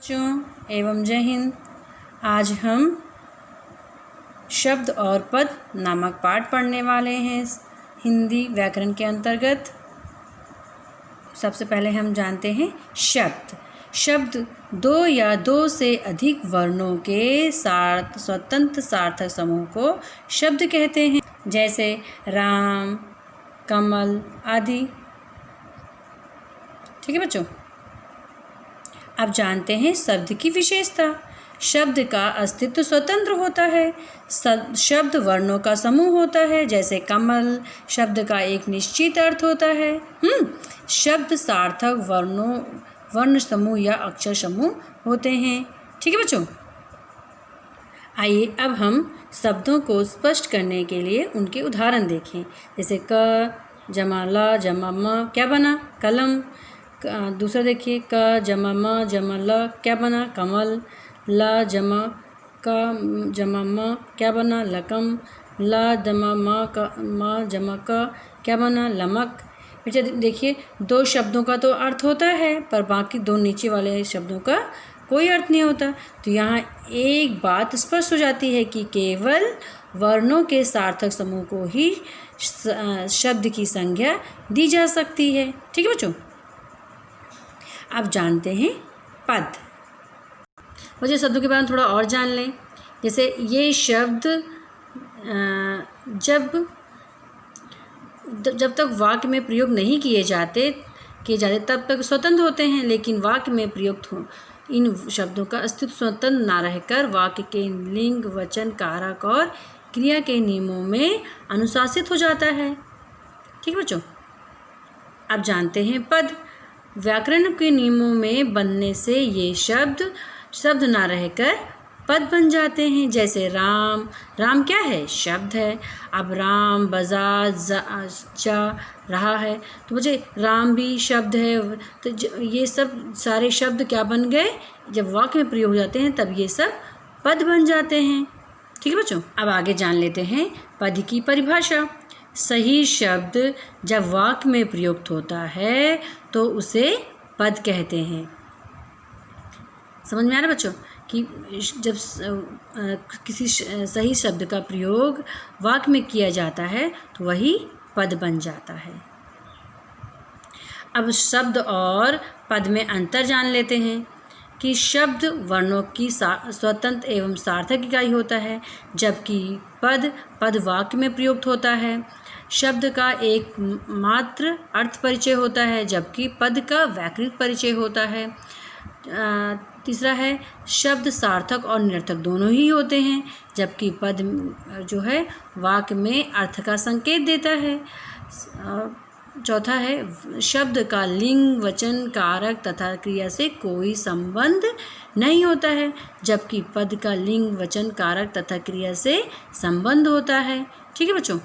बच्चों एवं जय हिंद। आज हम शब्द और पद नामक पाठ पढ़ने वाले हैं हिंदी व्याकरण के अंतर्गत। सबसे पहले हम जानते हैं शब्द। शब्द दो या दो से अधिक वर्णों के स्वतंत्र सार्थक समूह को शब्द कहते हैं, जैसे राम, कमल आदि। ठीक है बच्चों। अब जानते हैं शब्द की विशेषता। शब्द का अस्तित्व स्वतंत्र होता है। शब्द वर्णों का समूह होता है, जैसे कमल शब्द का एक निश्चित अर्थ होता है। शब्द सार्थक वर्ण समूह या अक्षर समूह होते हैं। ठीक है बच्चों। आइए अब हम शब्दों को स्पष्ट करने के लिए उनके उदाहरण देखें। जैसे क जमा ल जमा म क्या बना? कलम। दूसरा देखिए क जमा म जमा ल क्या बना? कमल। ल जमा क जमा म क्या बना? लकम। ल जमा म जमा क क्या बना? लमक। बच्चा देखिए दो शब्दों का तो अर्थ होता है, पर बाकी दो नीचे वाले शब्दों का कोई अर्थ नहीं होता। तो यहाँ एक बात स्पष्ट हो जाती है कि केवल वर्णों के सार्थक समूह को ही शब्द की संज्ञा दी जा सकती है। ठीक है बच्चों। अब जानते हैं पद। मुझे शब्दों के बारे में थोड़ा और जान लें। जैसे ये शब्द जब तक वाक्य में प्रयोग नहीं किए जाते तब तक स्वतंत्र होते हैं, लेकिन वाक्य में प्रयुक्त हो इन शब्दों का अस्तित्व स्वतंत्र ना रहकर वाक्य के लिंग, वचन, कारक और क्रिया के नियमों में अनुशासित हो जाता है। ठीक है बच्चों। अब जानते हैं पद। व्याकरण के नियमों में बनने से ये शब्द ना रहकर पद बन जाते हैं। जैसे राम। राम क्या है? शब्द है। अब राम बजा जा रहा है, तो मुझे राम भी शब्द है। तो ये सब सारे शब्द क्या बन गए? जब वाक्य में प्रयोग हो जाते हैं तब ये सब पद बन जाते हैं। ठीक है बच्चों। अब आगे जान लेते हैं पद की परिभाषा। सही शब्द जब वाक्य में प्रयुक्त होता है तो उसे पद कहते हैं। समझ में आ रहा बच्चों कि जब किसी सही शब्द का प्रयोग वाक्य में किया जाता है तो वही पद बन जाता है। अब शब्द और पद में अंतर जान लेते हैं कि शब्द वर्णों की स्वतंत्र एवं सार्थक इकाई होता है, जबकि पद वाक्य में प्रयुक्त होता है। शब्द का एक मात्र अर्थ परिचय होता है, जबकि पद का व्याकरणिक परिचय होता है। तीसरा है शब्द सार्थक और निरर्थक दोनों ही होते हैं, जबकि पद जो है वाक्य में अर्थ का संकेत देता है। चौथा है शब्द का लिंग, वचन, कारक तथा क्रिया से कोई संबंध नहीं होता है, जबकि पद का लिंग, वचन, कारक तथा क्रिया से संबंध होता है। ठीक है बच्चों।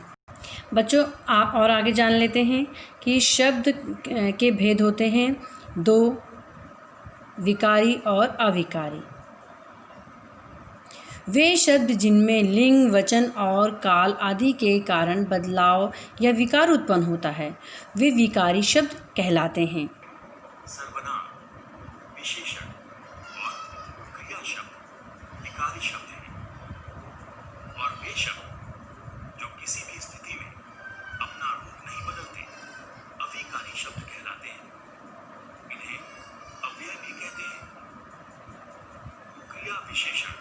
और आगे जान लेते हैं कि शब्द के भेद होते हैं दो, विकारी और अविकारी। वे शब्द जिनमें लिंग, वचन और काल आदि के कारण बदलाव या विकार उत्पन्न होता है वे विकारी शब्द कहलाते हैं। सर्वनाम, विशेषण और क्रिया शब्द विकारी शब्द हैं, और वे शब्द जो किसी भी स्थिति में अपना रूप नहीं बदलते अविकारी शब्द कहलाते हैं। इन्हें अव्यय भी कहते हैं। क्रिया विशेषण